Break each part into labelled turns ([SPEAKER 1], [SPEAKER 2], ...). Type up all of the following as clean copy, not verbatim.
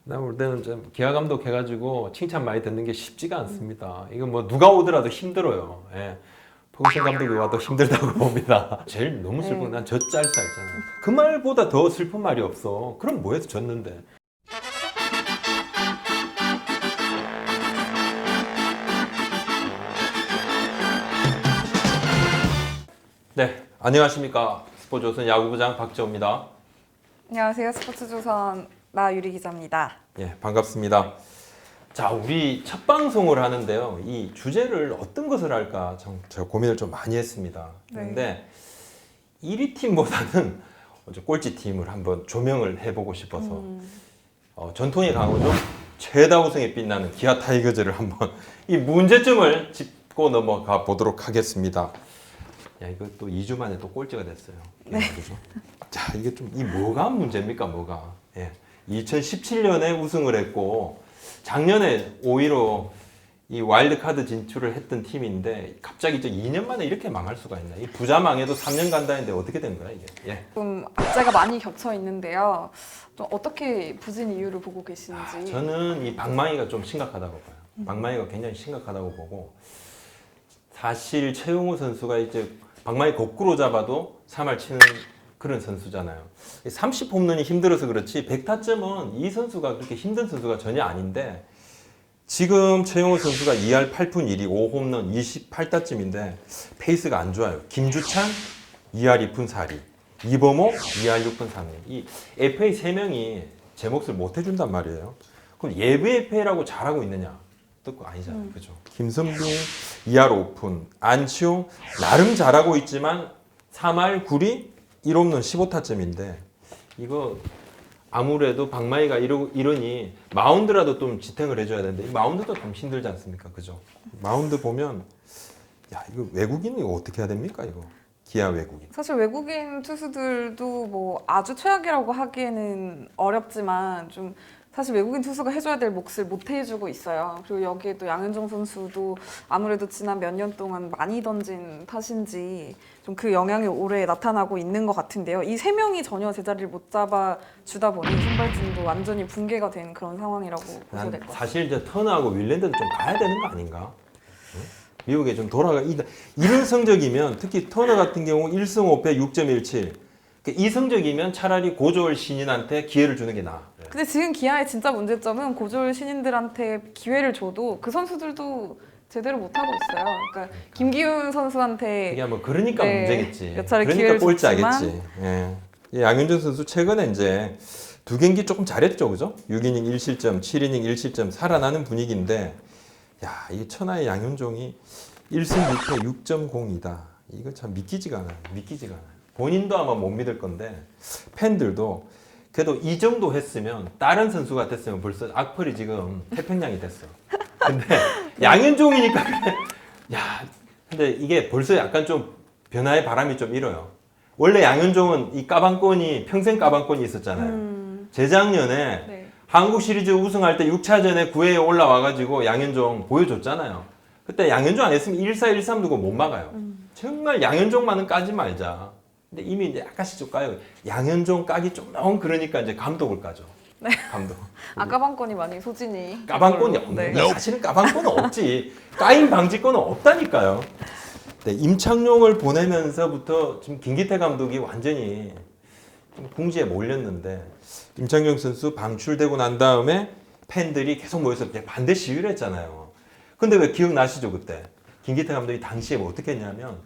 [SPEAKER 1] 내가 볼 때는 좀 기아 감독 해가지고 칭찬 많이 듣는 게 쉽지가 않습니다. 이거 뭐 누가 오더라도 힘들어요. 예. 포그슨 감독이 와도 힘들다고 봅니다. 제일 너무 슬픈 건 난 젖잘사 있잖아. 그 말보다 더 슬픈 말이 없어. 그럼 뭐해서 졌는데. 네, 안녕하십니까. 스포츠조선 야구부장 박재호입니다.
[SPEAKER 2] 안녕하세요. 스포츠조선 나유리 기자입니다.
[SPEAKER 1] 예, 반갑습니다. 자, 우리 첫 방송을 하는데요. 이 주제를 어떤 것을 할까 제가 고민을 좀 많이 했습니다. 그런데 1위 팀보다는 꼴찌 팀을 한번 조명을 해보고 싶어서 전통의 강호죠. 최다 우승에 빛나는 기아 타이거즈를 한번 이 문제점을 짚고 넘어가 보도록 하겠습니다. 야, 이거 또 2주 만에 또 꼴찌가 됐어요.
[SPEAKER 2] 네.
[SPEAKER 1] 그죠? 자, 이게 좀 이 뭐가 문제입니까, 뭐가? 예. 2017년에 우승을 했고 작년에 5위로 이 와일드카드 진출을 했던 팀인데 갑자기 저 2년 만에 이렇게 망할 수가 있나? 이 부자 망해도 3년 간다 했는데 어떻게 된 거야, 이게? 예.
[SPEAKER 2] 좀 악재가 많이 겹쳐 있는데요. 좀 어떻게 부진 이유를 보고 계시는지.
[SPEAKER 1] 저는 이 방망이가 좀 심각하다고 봐요. 방망이가 굉장히 심각하다고 보고 사실 최용호 선수가 이제 방망이 거꾸로 잡아도 3할 치는 그런 선수잖아요. 30홈런이 힘들어서 그렇지 100타점은 이 선수가 그렇게 힘든 선수가 전혀 아닌데 지금 최용호 선수가 2할 8푼 1리 5홈런 28타점인데 페이스가 안 좋아요. 김주찬 2할 2푼 4리 이범호 2할 6푼 3리 이 FA 3명이 제 몫을 못 해준단 말이에요. 그럼 예비 FA라고 잘하고 있느냐? 또 아니잖아요. 그죠? 김선빈 2할 5푼 안치홍 나름 잘하고 있지만 3할 9리 1홈런 15타점인데 이거 아무래도 방망이가 이러니 마운드라도 좀 지탱을 해줘야 되는데 이 마운드도 좀 힘들지 않습니까? 그죠? 마운드 보면 야 이거 외국인은 이거 어떻게 해야 됩니까? 이거 기아 외국인.
[SPEAKER 2] 사실 외국인 투수들도 뭐 아주 최악이라고 하기에는 어렵지만 좀 사실 외국인 투수가 해줘야 될 몫을 못 해주고 있어요. 그리고 여기에 또 양현종 선수도 아무래도 지난 몇 년 동안 많이 던진 탓인지 좀 그 영향이 올해 나타나고 있는 것 같은데요. 이 세 명이 전혀 제자리를 못 잡아주다 보니 선발진도 완전히 붕괴가 된 그런 상황이라고 보셔야 될 것 같아요.
[SPEAKER 1] 사실 이제 터너하고 윌랜드는 좀 가야 되는 거 아닌가? 응? 미국에 좀 이런 성적이면 특히 터너 같은 경우 1승 5패 6.17 이 성적이면 차라리 고졸 신인한테 기회를 주는 게 나아.
[SPEAKER 2] 근데 지금 기아의 진짜 문제점은 고졸 신인들한테 기회를 줘도 그 선수들도 제대로 못하고 있어요. 그러니까 김기훈 선수한테
[SPEAKER 1] 이게 뭐 그러니까
[SPEAKER 2] 네,
[SPEAKER 1] 문제겠지.
[SPEAKER 2] 몇 차례
[SPEAKER 1] 그러니까
[SPEAKER 2] 기회를
[SPEAKER 1] 꼴찌하겠지.
[SPEAKER 2] 줬지만
[SPEAKER 1] 예. 이 양현종 선수 최근에 이제 두 경기 조금 잘했죠, 그죠? 6이닝 1실점, 7이닝 1실점 살아나는 분위기인데, 야, 이 천하의 양현종이 1승 6패 6.02다. 이거 참 믿기지가 않아요. 믿기지가 않아요. 본인도 아마 못 믿을 건데 팬들도 그래도 이 정도 했으면 다른 선수가 됐으면 벌써 악플이 지금 태평양이 됐어. 근데 양현종이니까 그래. 야, 근데 이게 벌써 약간 좀 변화의 바람이 좀 일어요. 원래 양현종은 이 까방권이 평생 까방권이 있었잖아요. 재작년에
[SPEAKER 2] 네.
[SPEAKER 1] 한국 시리즈 우승할 때 6차전에 9회에 올라와가지고 양현종 보여줬잖아요. 그때 양현종 안 했으면 1-4, 1-3 두고 못 막아요. 정말 양현종만은 까지 말자. 근데 이미 이제 약간씩 좀 까요. 양현종 까기 좀 너무 그러니까 이제 감독을 까죠.
[SPEAKER 2] 네.
[SPEAKER 1] 감독.
[SPEAKER 2] 까방권이 많이 소진이
[SPEAKER 1] 까방권이
[SPEAKER 2] 있걸로.
[SPEAKER 1] 없는 거야. 사실은 까방권은 없지. 까임 방지권은 없다니까요. 네, 임창용을 보내면서부터 지금 김기태 감독이 완전히 좀 궁지에 몰렸는데 임창용 선수 방출되고 난 다음에 팬들이 계속 모여서 이제 반대 시위를 했잖아요. 근데 왜 기억나시죠 그때? 김기태 감독이 당시에 뭐 어떻게 했냐면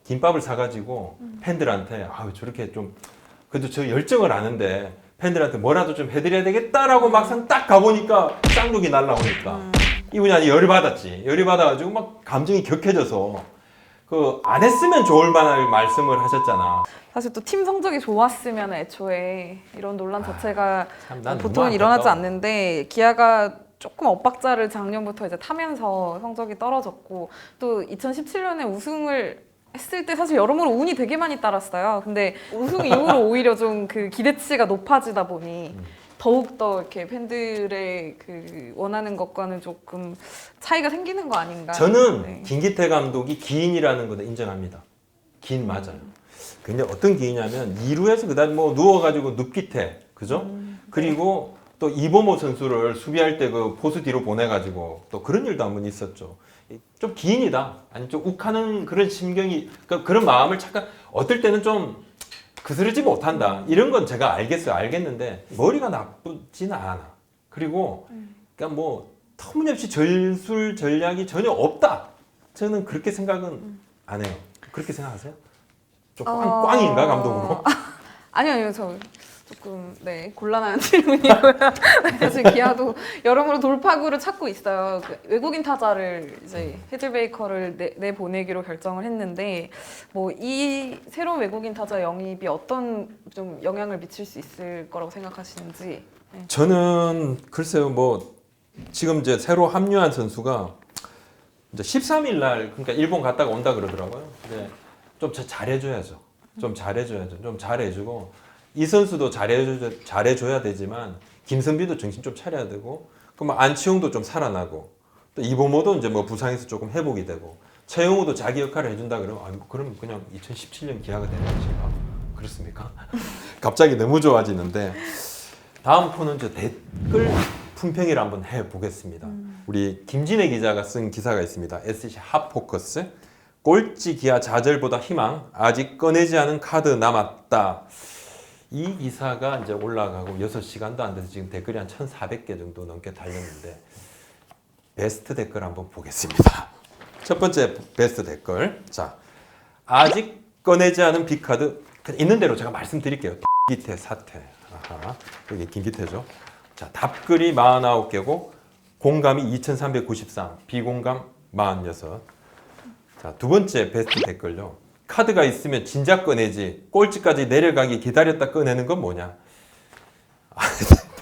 [SPEAKER 1] 김밥을 사가지고 팬들한테 아 저렇게 좀 그래도 저 열정을 아는데 팬들한테 뭐라도 좀 해드려야 되겠다라고 막상 딱 가보니까 쌍둥이 날라오니까 이분이 아주 열이 받았지. 열이 받아가지고 막 감정이 격해져서 그 안 했으면 좋을 만한 말씀을 하셨잖아.
[SPEAKER 2] 사실 또 팀 성적이 좋았으면 애초에 이런 논란 자체가
[SPEAKER 1] 참, 난
[SPEAKER 2] 보통은
[SPEAKER 1] 너무
[SPEAKER 2] 일어나지
[SPEAKER 1] 안타까워.
[SPEAKER 2] 않는데 기아가 조금 엇박자를 작년부터 이제 타면서 성적이 떨어졌고 또 2017년에 우승을 했을 때 사실 여러모로 운이 되게 많이 따랐어요. 근데 우승 이후로 오히려 좀 그 기대치가 높아지다 보니 더욱더 이렇게 팬들의 그 원하는 것과는 조금 차이가 생기는 거 아닌가.
[SPEAKER 1] 저는
[SPEAKER 2] 네.
[SPEAKER 1] 김기태 감독이 기인이라는 것도 인정합니다. 기인 맞아요. 근데 어떤 기인이냐면 2루에서 그다음 뭐 누워가지고 눕기태, 그죠? 그리고 또 이범호 선수를 수비할 때 그 포수 뒤로 보내가지고 또 그런 일도 한번 있었죠. 좀 기인이다, 아니 좀 욱하는 그런 심경이, 그런 마음을 잠깐 어떨 때는 좀 그스르지 못한다. 이런 건 제가 알겠는데 머리가 나쁘지는 않아. 그리고 그러니까 뭐 터무니없이 전술 전략이 전혀 없다. 저는 그렇게 생각은 안 해요. 그렇게 생각하세요? 좀 꽝인가 감독으로?
[SPEAKER 2] 아니요, 저 조금 곤란한 질문이고요. 사실 기아도 여러모로 돌파구를 찾고 있어요. 그 외국인 타자를 이제 헤즐베이커를 내 보내기로 결정을 했는데 뭐 이 새로운 외국인 타자 영입이 어떤 좀 영향을 미칠 수 있을 거라고 생각하시는지. 네.
[SPEAKER 1] 저는 글쎄요, 뭐 지금 이제 새로 합류한 선수가 이제 13일 날 그러니까 일본 갔다가 온다 그러더라고요. 근데 좀 잘해줘야죠. 좀 잘해주고 이 선수도 잘해줘야 되지만 김선비도 정신 좀 차려야 되고, 그럼 안치홍도 좀 살아나고, 또 이범호도 이제 뭐 부상에서 조금 회복이 되고, 최용우도 자기 역할을 해준다 그러면 그럼 그냥 2017년 기아가 되는 것인가? 그렇습니까? 갑자기 너무 좋아지는데, 다음 코는 저 댓글 품평회를 한번 해보겠습니다. 우리 김진애 기자가 쓴 기사가 있습니다. SC 핫포커스. 꼴찌 기아 좌절보다 희망, 아직 꺼내지 않은 카드 남았다. 이 기사가 이제 올라가고 6시간도 안 돼서 지금 댓글이 한 1,400개 정도 넘게 달렸는데, 베스트 댓글 한번 보겠습니다. 첫 번째 베스트 댓글. 자, 아직 꺼내지 않은 빅카드 있는 대로 제가 말씀드릴게요. 김기태 사태. 아하, 여기 김기태죠. 자, 답글이 49개고 공감이 2,393, 비공감 46. 자, 두 번째 베스트 댓글요. 카드가 있으면 진작 꺼내지. 꼴찌까지 내려가기 기다렸다 꺼내는 건 뭐냐?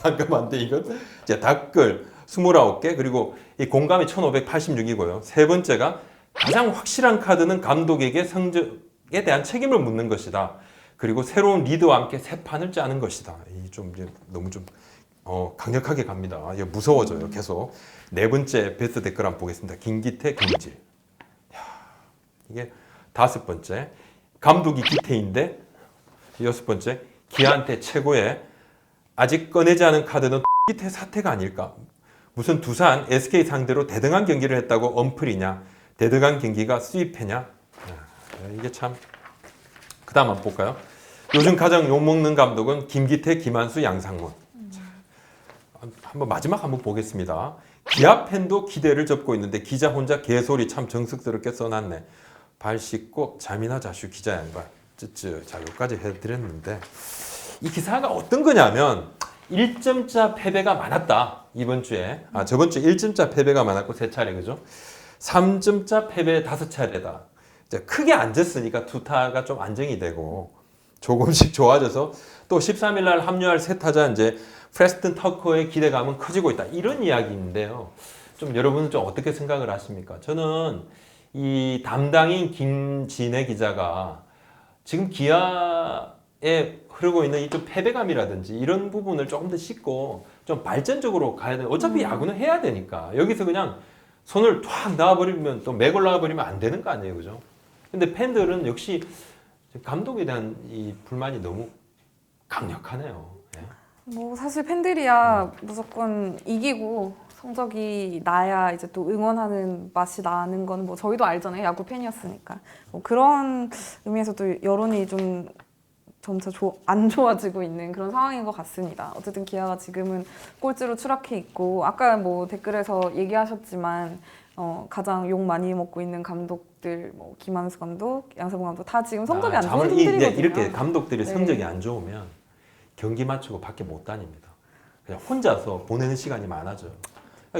[SPEAKER 1] 방금 안 돼, 이건. 자, 댓글 29개, 그리고 이 공감이 1,586이고요. 세 번째가 가장 확실한 카드는 감독에게 성적에 대한 책임을 묻는 것이다. 그리고 새로운 리드와 함께 새 판을 짜는 것이다. 이 좀 너무 좀 강력하게 갑니다. 이게 무서워져요, 계속. 네 번째 베스트 댓글 한번 보겠습니다. 김기태 경질. 이게 다섯 번째, 감독이 기태인데. 여섯 번째, 기아한테 최고의 아직 꺼내지 않은 카드는 기태 사태가 아닐까? 무슨 두산, SK 상대로 대등한 경기를 했다고 언플이냐? 대등한 경기가 수입회냐? 이게 참. 그 다음 한번 볼까요? 요즘 가장 욕먹는 감독은 김기태, 김한수, 양상문. 한번 마지막 한번 보겠습니다. 기아 팬도 기대를 접고 있는데 기자 혼자 개소리 참 정석스럽게 써놨네. 발 씻고 잠이나 자슈 기자 양반. 쯔쯔. 자, 여기까지 해드렸는데, 이 기사가 어떤 거냐면 1점차 패배가 많았다. 이번 주에. 저번 주에 1점차 패배가 많았고 3차례, 그죠? 3점차 패배 5차례다. 이제 크게 앉았으니까 투타가 좀 안정이 되고 조금씩 좋아져서 또 13일 날 합류할 새 타자 이제 프레스튼 터커의 기대감은 커지고 있다. 이런 이야기인데요. 좀 여러분은 좀 어떻게 생각을 하십니까? 저는 이 담당인 김진애 기자가 지금 기아에 흐르고 있는 이 좀 패배감이라든지 이런 부분을 조금 더 씻고 좀 발전적으로 가야 돼. 어차피 야구는 해야 되니까. 여기서 그냥 손을 탁 놔버리면 또 맥을 놔버리면 안 되는 거 아니에요, 그죠? 근데 팬들은 역시 감독에 대한 이 불만이 너무 강력하네요. 예.
[SPEAKER 2] 뭐 사실 팬들이야 무조건 이기고 성적이 나야 이제 또 응원하는 맛이 나는 건 뭐 저희도 알잖아요. 야구 팬이었으니까. 뭐 그런 의미에서도 여론이 좀 점차 안 좋아지고 있는 그런 상황인 것 같습니다. 어쨌든 기아가 지금은 꼴찌로 추락해 있고, 아까 뭐 댓글에서 얘기하셨지만 가장 욕 많이 먹고 있는 감독들, 뭐 김한수 감독, 양세봉 감독 다 지금 성적이 안 좋은 팀들이거든요.
[SPEAKER 1] 이렇게 감독들이
[SPEAKER 2] 네.
[SPEAKER 1] 성적이 안 좋으면 경기 맞추고 밖에 못 다닙니다. 그냥 혼자서 보내는 시간이 많아져요.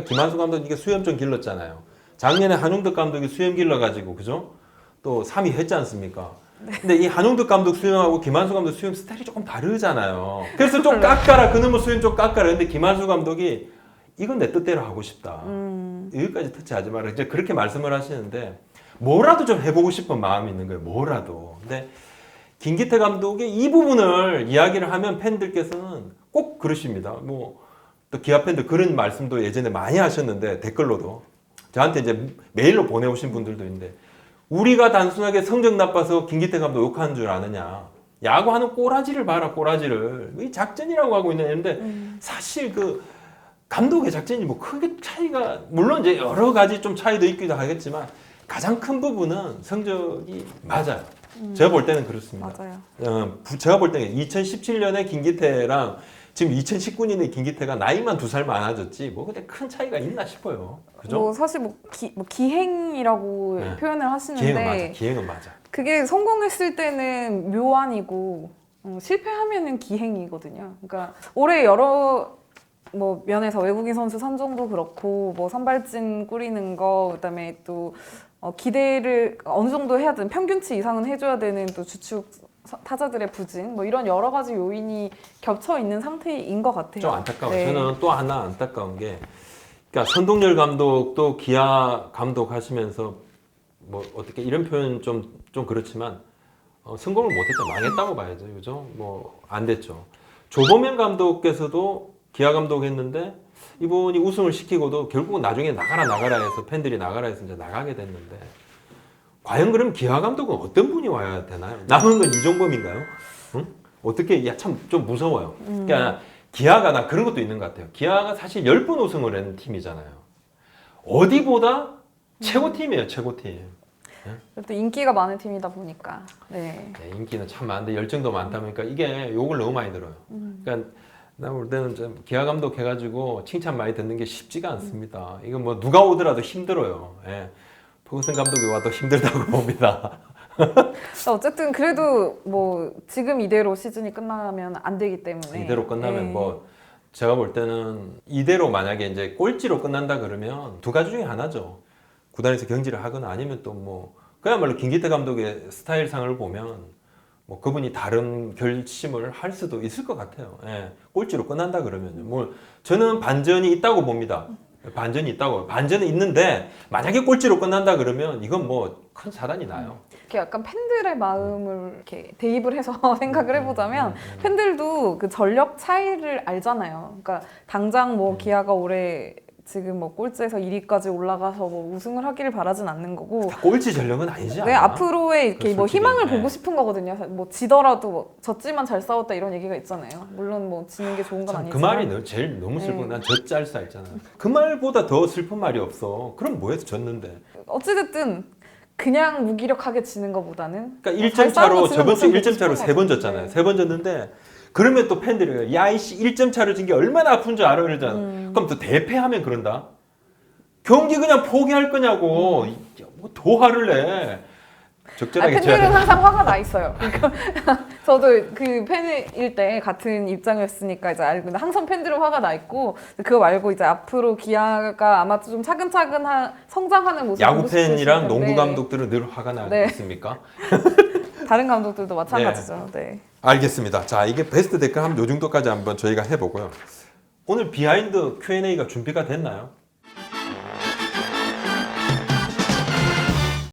[SPEAKER 1] 김한수 감독 이게 수염 좀 길렀잖아요. 작년에 한용덕 감독이 수염 길러가지고, 그죠? 또 3위 했지 않습니까? 근데 이 한용덕 감독 수염하고 김한수 감독 수염 스타일이 조금 다르잖아요. 그래서 좀 깎아라. 그놈의 수염 좀 깎아라. 근데 김한수 감독이 이건 내 뜻대로 하고 싶다. 여기까지 터치하지 마라. 이제 그렇게 말씀을 하시는데, 뭐라도 좀 해보고 싶은 마음이 있는 거예요. 뭐라도. 근데 김기태 감독의 이 부분을 이야기를 하면 팬들께서는 꼭 그러십니다. 뭐 또 기아 팬들 그런 말씀도 예전에 많이 하셨는데, 댓글로도 저한테 이제 메일로 보내오신 분들도 있는데, 우리가 단순하게 성적 나빠서 김기태 감독 욕하는 줄 아느냐. 야구하는 꼬라지를 봐라, 꼬라지를. 이 작전이라고 하고 있는데 사실 그 감독의 작전이 뭐 크게 차이가 물론 이제 여러 가지 좀 차이도 있기도 하겠지만 가장 큰 부분은 성적이 맞아요. 제가 볼 때는 그렇습니다.
[SPEAKER 2] 맞아요.
[SPEAKER 1] 제가 볼 때는 2017년에 김기태랑 지금 2019년에 김기태가 나이만 2살 많아졌지 뭐 근데 큰 차이가 있나 싶어요. 그죠?
[SPEAKER 2] 뭐 사실 뭐 기행이라고
[SPEAKER 1] 네.
[SPEAKER 2] 표현을 하시는데
[SPEAKER 1] 기행은 맞아.
[SPEAKER 2] 그게 성공했을 때는 묘안이고 실패하면은 기행이거든요. 그러니까 올해 여러 뭐 면에서 외국인 선수 선정도 그렇고 뭐 선발진 꾸리는 거 그다음에 또 기대를 어느 정도 해야 되는 평균치 이상은 해줘야 되는 또 주축 타자들의 부진 뭐 이런 여러 가지 요인이 겹쳐 있는 상태인 것 같아요.
[SPEAKER 1] 좀 안타까워요.
[SPEAKER 2] 네.
[SPEAKER 1] 저는 또 하나 안타까운 게 그러니까 선동열 감독도 기아 감독 하시면서 뭐 어떻게 이런 표현 좀 그렇지만 성공을 못했죠. 망했다고 봐야죠. 그죠? 뭐 안 됐죠. 조범현 감독께서도 기아 감독 했는데 이분이 우승을 시키고도 결국은 나중에 나가라 해서 팬들이 나가라 해서 이제 나가게 됐는데 과연 그럼 기아 감독은 어떤 분이 와야 되나요? 남은 건 이종범인가요? 응? 어떻게 참 좀 무서워요. 그러니까 기아가 나 그런 것도 있는 것 같아요. 기아가 사실 10번 우승을 한 팀이잖아요. 어디보다 최고팀이에요, 최고팀.
[SPEAKER 2] 또 인기가 많은 팀이다 보니까. 네.
[SPEAKER 1] 네, 인기는 참 많은데 열정도 많다 보니까 이게 욕을 너무 많이 들어요. 그러니까 나 볼 때는 좀 기아 감독 해가지고 칭찬 많이 듣는 게 쉽지가 않습니다. 이거 뭐 누가 오더라도 힘들어요. 예. 포그슨 감독이 와도 힘들다고 봅니다.
[SPEAKER 2] 어쨌든 그래도 뭐 지금 이대로 시즌이 끝나면 안 되기 때문에
[SPEAKER 1] 이대로 끝나면
[SPEAKER 2] 네.
[SPEAKER 1] 뭐 제가 볼 때는 이대로 만약에 이제 꼴찌로 끝난다 그러면 두 가지 중에 하나죠. 구단에서 경질을 하거나 아니면 또 뭐 그야말로 김기태 감독의 스타일상을 보면 뭐 그분이 다른 결심을 할 수도 있을 것 같아요. 예. 꼴찌로 끝난다 그러면요. 뭐 저는 반전이 있다고 봅니다. 반전이 있다고. 반전은 있는데 만약에 꼴찌로 끝난다 그러면 이건 뭐 큰 사단이 나요.
[SPEAKER 2] 이렇게 약간 팬들의 마음을 이렇게 대입을 해서 생각을 해보자면 팬들도 그 전력 차이를 알잖아요. 그러니까 당장 뭐 기아가 올해 지금 뭐 꼴찌에서 1위까지 올라가서 뭐 우승을 하기를 바라진 않는 거고.
[SPEAKER 1] 다 꼴찌 전력은 아니지 않나?
[SPEAKER 2] 네, 앞으로의 이렇게 뭐
[SPEAKER 1] 솔직히,
[SPEAKER 2] 희망을
[SPEAKER 1] 네.
[SPEAKER 2] 보고 싶은 거거든요. 뭐 지더라도 뭐 졌지만 잘 싸웠다 이런 얘기가 있잖아요. 물론 뭐 지는 게 좋은 건
[SPEAKER 1] 참
[SPEAKER 2] 아니지만.
[SPEAKER 1] 그 말이 제일 너무 슬픈
[SPEAKER 2] 네.
[SPEAKER 1] 난 젖잘싸 있잖아. 그 말보다 더 슬픈 말이 없어. 그럼 뭐해서 졌는데?
[SPEAKER 2] 어찌됐든 그냥 무기력하게 지는 것보다는
[SPEAKER 1] 그러니까
[SPEAKER 2] 잘
[SPEAKER 1] 1점
[SPEAKER 2] 싸우고
[SPEAKER 1] 차로
[SPEAKER 2] 지는
[SPEAKER 1] 저번 주
[SPEAKER 2] 모습을
[SPEAKER 1] 1점 차로
[SPEAKER 2] 보고
[SPEAKER 1] 3번
[SPEAKER 2] 싶은
[SPEAKER 1] 졌잖아요.
[SPEAKER 2] 거죠.
[SPEAKER 1] 3번 졌는데 그러면 또 팬들이 야 이씨 1점 차로 진 게 얼마나 아픈 줄 알아 그러잖아. 그럼 또 대패하면 그런다. 경기 그냥 포기할 거냐고. 뭐 화를 내. 적절하게 져야
[SPEAKER 2] 팬들은
[SPEAKER 1] 돼.
[SPEAKER 2] 항상 화가 나 있어요. 그러니까 저도 그 팬일 때 같은 입장이었으니까 이제 알고 있는데 항상 팬들은 화가 나 있고 그거 말고 이제 앞으로 기아가 아마 좀 차근차근 성장하는 모습
[SPEAKER 1] 야구
[SPEAKER 2] 보고 싶으실
[SPEAKER 1] 팬이랑
[SPEAKER 2] 텐데
[SPEAKER 1] 농구 감독들은 늘 화가 나지
[SPEAKER 2] 네.
[SPEAKER 1] 않습니까?
[SPEAKER 2] 다른 감독들도 마찬가지죠. 네.
[SPEAKER 1] 알겠습니다. 자, 이게 베스트 댓글 한 요 정도까지 한번 저희가 해보고요. 오늘 비하인드 Q&A가 준비가 됐나요?